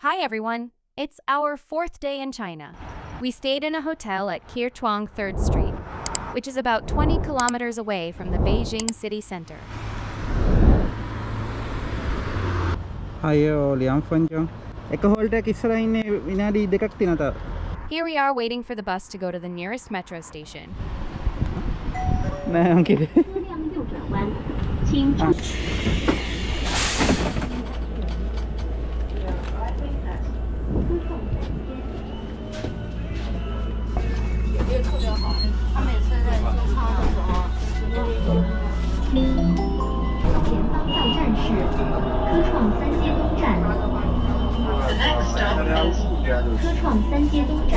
Hi everyone! It's our fourth day in China. We stayed in a hotel at Kirchuang 3rd Street, which is about 20 kilometers away from the Beijing city center. 还有2分钟. එක හෝල්ට එකක් ඉස්සරහින් ඉන්නේ විනාඩි 2ක් තියෙනවා තව. Here we are waiting for the bus to go to the nearest metro station. නෑ මං කිව්වේ. 车辆右转弯，请注意。 前方到站是科创三街东站。The next stop is 科创三街东站。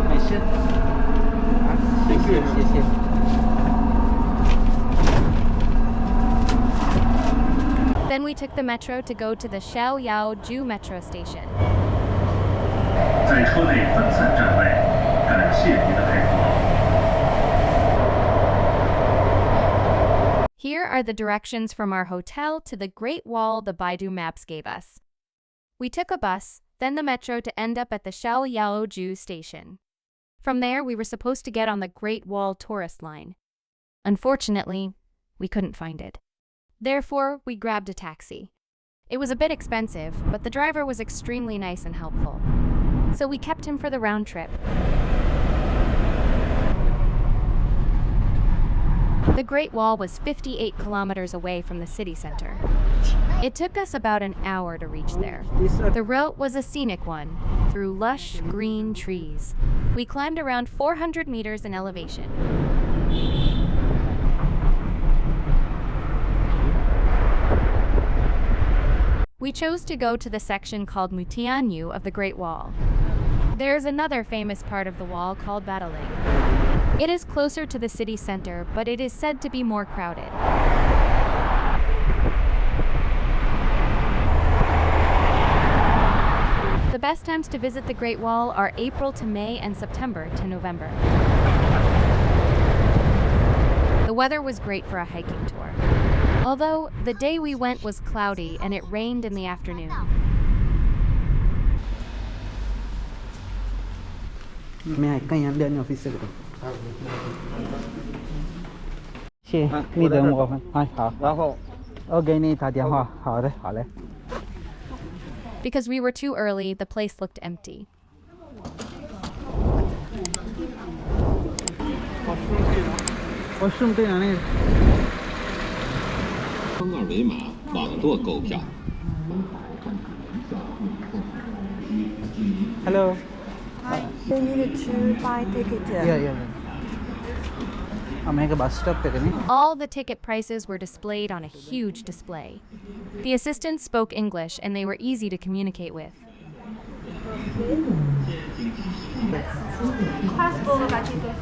没事。谢谢谢谢。 Then we took the metro to go to the Xiaoyaoju metro station. 在车内分散站位，感谢您的配合。 Here are the directions from our hotel to the Great Wall the Baidu Maps gave us. We took a bus, then the metro to end up at the Xiaoyaoju station. From there, we were supposed to get on the Great Wall tourist line. Unfortunately, we couldn't find it. Therefore, we grabbed a taxi. It was a bit expensive, but the driver was extremely nice and helpful. So we kept him for the round trip. The Great Wall was 58 kilometers away from the city center. It took us about an hour to reach there. The route was a scenic one, through lush, green trees. We climbed around 400 meters in elevation. We chose to go to the section called Mutianyu of the Great Wall. There's another famous part of the wall called Badaling. It is closer to the city center, but it is said to be more crowded. The best times to visit the Great Wall are April to May and September to November. The weather was great for a hiking tour. Although, the day we went was cloudy and it rained in the afternoon. 没还跟人聊office 的。谢，你等我会。哎，好。然后我给你打电话。好的，好嘞。 Because we were too early, the place looked empty. 我顺便拿那个。 扫二维码，网络购票。 Hello. Hi. You need to buy ticket. Yeah. I'm making a bus stop. All the ticket prices were displayed on a huge display. The assistants spoke English and they were easy to communicate with. Passport ticket.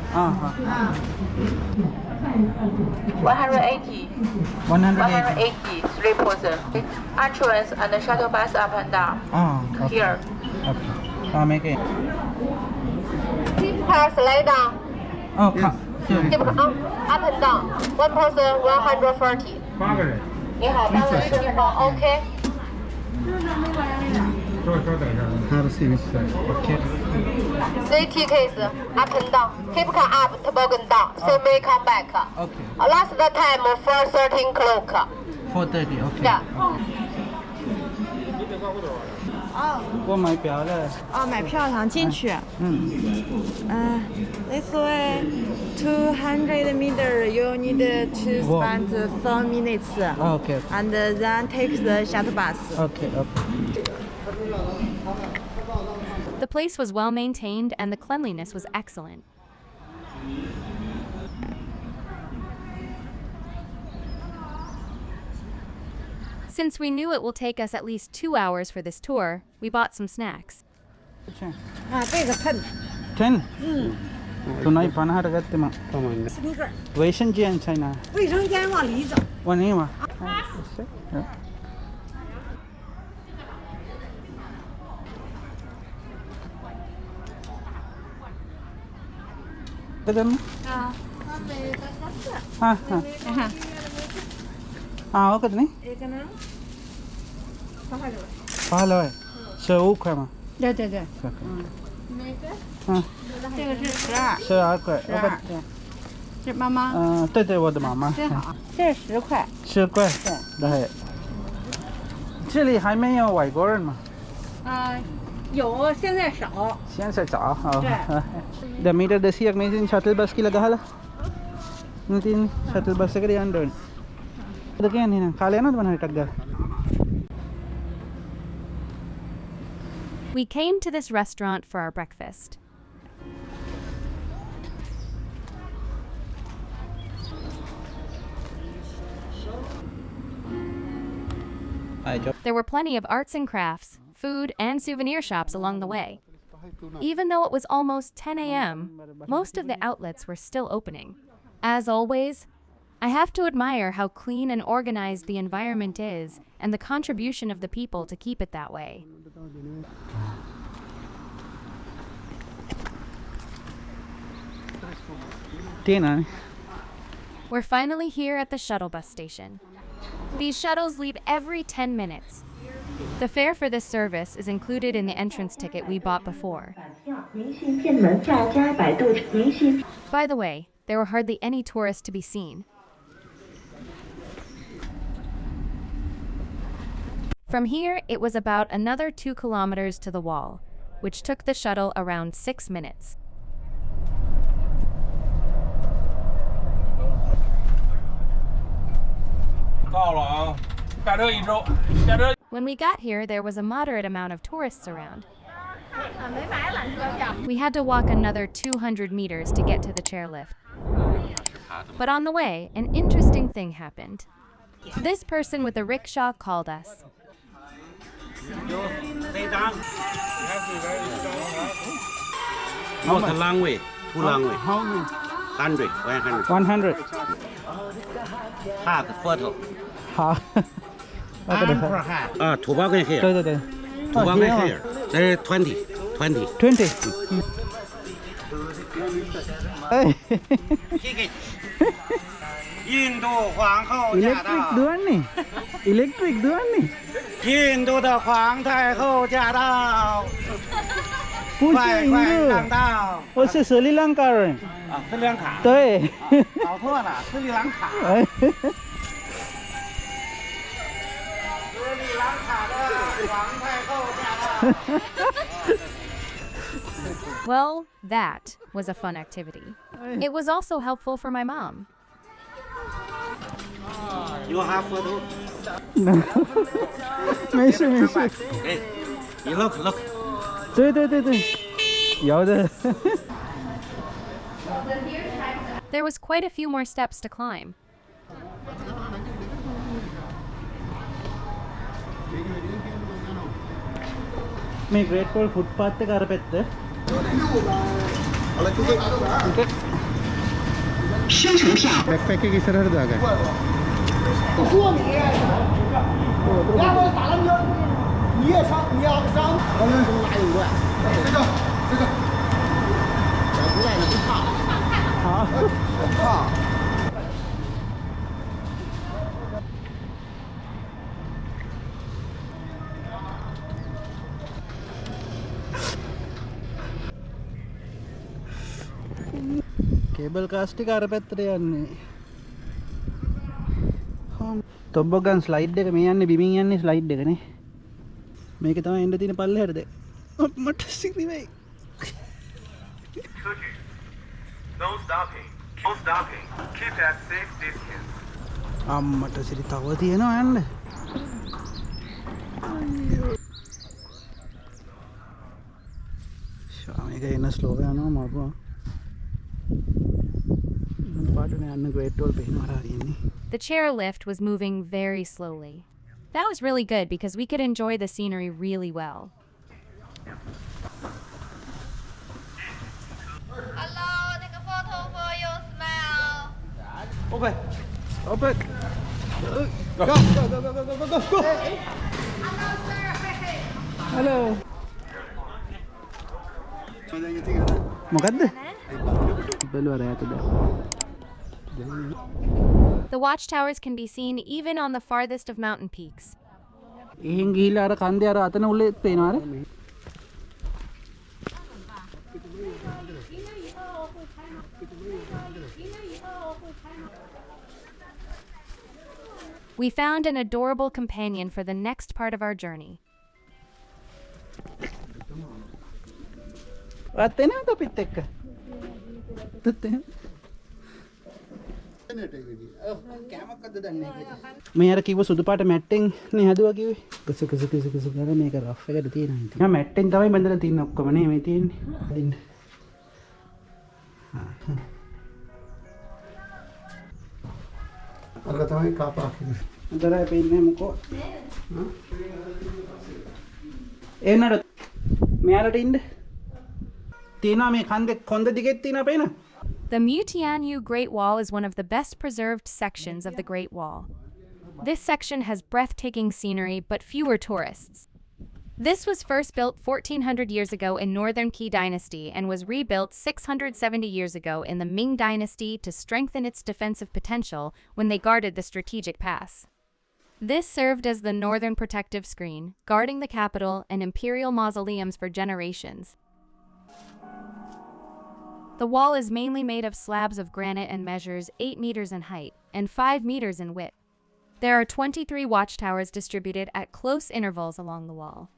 180. 180. 3 person. Entrance and the shuttle bus up and down. Okay. Here. Okay. I'll make it. Keep car slide down. Oh, yes. Keep up and down. One person 140. 8个人。你好，8位是地方 OK。 稍等一下。 Have a seat. Okay. 3 tickets up and down. Keep car up, toboggan down. So may come back. Okay. Last time 4:13 o'clock. 4:30. Okay. Yeah. 我买票了。哦，买票想进去。This way, 200 meter. You need to spend 4 minutes. Okay. And then take the shuttle bus. Okay. The place was well maintained and the cleanliness was excellent. Since we knew it will take us at least 2 hours for this tour, we bought some snacks. 这个10. 10. Tonight, 800 gatti ma. Sneaker. 卫生间在哪？卫生间往里走。往里嘛。这个吗？啊， ඕකදනේ? ඒක නම් 15. 15යි. ෂෝක් හැම. 对对对， ආ 这个是12， 12块。 12。是妈妈，对对，我的妈妈。真好，这是10块。 10块。对。这里还没有外国人吗？有，现在少。现在找。对。 දැන් metre 200ක් මේ ඉතින් shuttle bus කියලා ගහලා. ඉතින් ෂටල් බස් එකට යන්න ඕනේ. ඒද කියන්නේ නේද? කාලේ යනවද මම හිටක් ගාලා. We came to this restaurant for our breakfast. There were plenty of arts and crafts, food, and souvenir shops along the way. Even though it was almost 10 a.m., most of the outlets were still opening. As always, I have to admire how clean and organized the environment is and the contribution of the people to keep it that way. We're finally here at the shuttle bus station. These shuttles leave every 10 minutes. The fare for this service is included in the entrance ticket we bought before. By the way, there were hardly any tourists to be seen. From here, it was about another 2 kilometers to the wall, which took the shuttle around 6 minutes. When we got here, there was a moderate amount of tourists around. We had to walk another 200 meters to get to the chairlift. But on the way, an interesting thing happened. This person with a rickshaw called us. Not a long way, too long way. How many? 100, 100. 100. Half photo. 好。土包跟 here. 对对对。土包跟 here. There 20. 20. 哎。印度皇后驾到。 Electric doan ni. Electric doan ni. 印度的皇太后驾到。不是快印快上度，道。我是斯里兰卡人。斯里兰卡。对。搞错了，斯里兰卡。哎。斯里兰卡的皇太后驾到。 Well, that was a fun activity. It was also helpful for my mom. You have photo? No. 没事没事。 Hey, you look. 对对对对，有的。 There was quite a few more steps to climb. මේ great wall ෆුට්පාත් එක අර පැත්ත. බෑක්පැක් එක ඉස්සරහට දාගන්න. Cable cast එක අර පැත්තට යන්නේ. තොබ්බගන් ස්ලයිඩ් එක මේ යන්නේ බිමින් යන්නේ ස්ලයිඩ් එකනේ. මේක තමයි එන්න තියෙන පල්ලෙහාට දැන්. මට සිරි වෙයි. No stopping. No stopping. Keep at safe distance. අම්මට සිරි තව තියෙනවා යන්න. මේක එන්න ස්ලෝ යනවා මරුවා. The chairlift was moving very slowly. That was really good because we could enjoy the scenery really well. Hello, take a photo for your smile. Open. Go. Hello. මොකද්ද? බැලුවා රැයට දැන්. The watchtowers can be seen even on the farthest of mountain peaks. එහෙන් ගිහිල්ලා අර කන්දේ අර අතන උල්ලේ පේනවා අර. We found an adorable companion for the next part of our journey. වත් එනවද අපිත් එක්ක? කෑමක්ද දන්නේ නැහැ. මේ අර කිව්ව සුදු පාට මැට්ටෙන් නේ හදුවා කිව්වේ. කස කරලා මේක රෆ් එකට තියෙනවා ඉතින්. මම මැට්ටෙන් තමයි බඳලා තියෙන්නේ ඔක්කොම නේ මේ තියෙන්නේ. දින්න. අර තමයි කාපා. දරයි පෙන්නේ මොකෝ? එන්නද මෙයාලට ඉන්න. තියෙනවා මේ කන්දේ කොන්ද දිගෙත් තියෙනවා පේන. The Mutianyu Great Wall is one of the best preserved sections of the Great Wall. This section has breathtaking scenery but fewer tourists. This was first built 1400 years ago in Northern Qi Dynasty and was rebuilt 670 years ago in the Ming Dynasty to strengthen its defensive potential when they guarded the strategic pass. This served as the northern protective screen, guarding the capital and imperial mausoleums for generations. The wall is mainly made of slabs of granite and measures 8 meters in height and 5 meters in width. There are 23 watchtowers distributed at close intervals along the wall.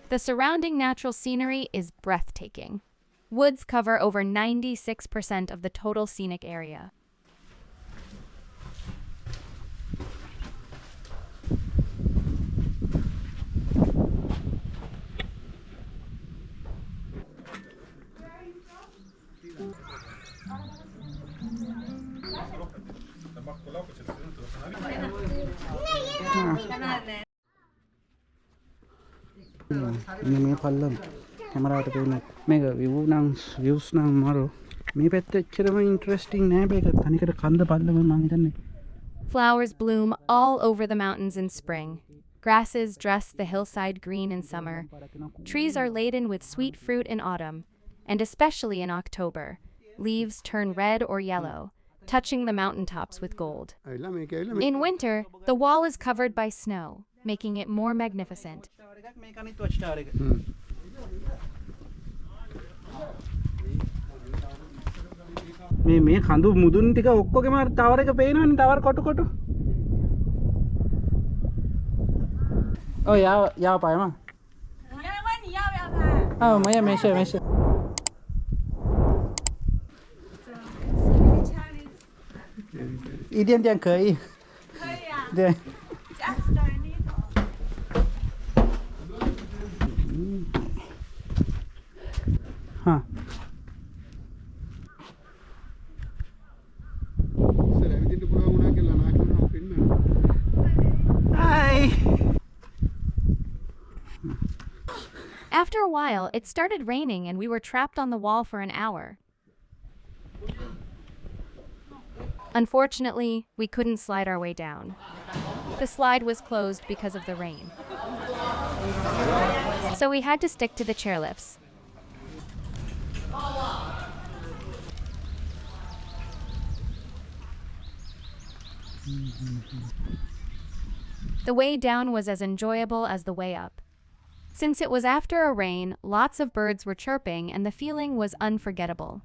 The surrounding natural scenery is breathtaking. Woods cover over 96% of the total scenic area. මේ පල්ලම කැමරාවට පේන්නේ මේක views නම් මාරු මේ පැත්ත එච්චරම interesting නෑ මේක තනිකර කන්ද පල්ලම මම හිතන්නේ. Flowers bloom all over the mountains in spring. Grasses dress the hillside green in summer. Trees are laden with sweet fruit in autumn, and especially in October, leaves turn red or yellow, touching the mountaintops with gold. In winter, the wall is covered by snow, making it more magnificent. මේ කඳු මුදුන් ටික ඔක්කොගෙම tower එක පේනවනේ tower කොටු ඔය යා පායම මම මේෂ 一点点可以。可以啊。对。Just a little. हाँ. Hi. After a while, it started raining and we were trapped on the wall for an hour. Unfortunately, we couldn't slide our way down. The slide was closed because of the rain. So we had to stick to the chairlifts. The way down was as enjoyable as the way up. Since it was after a rain, lots of birds were chirping and the feeling was unforgettable.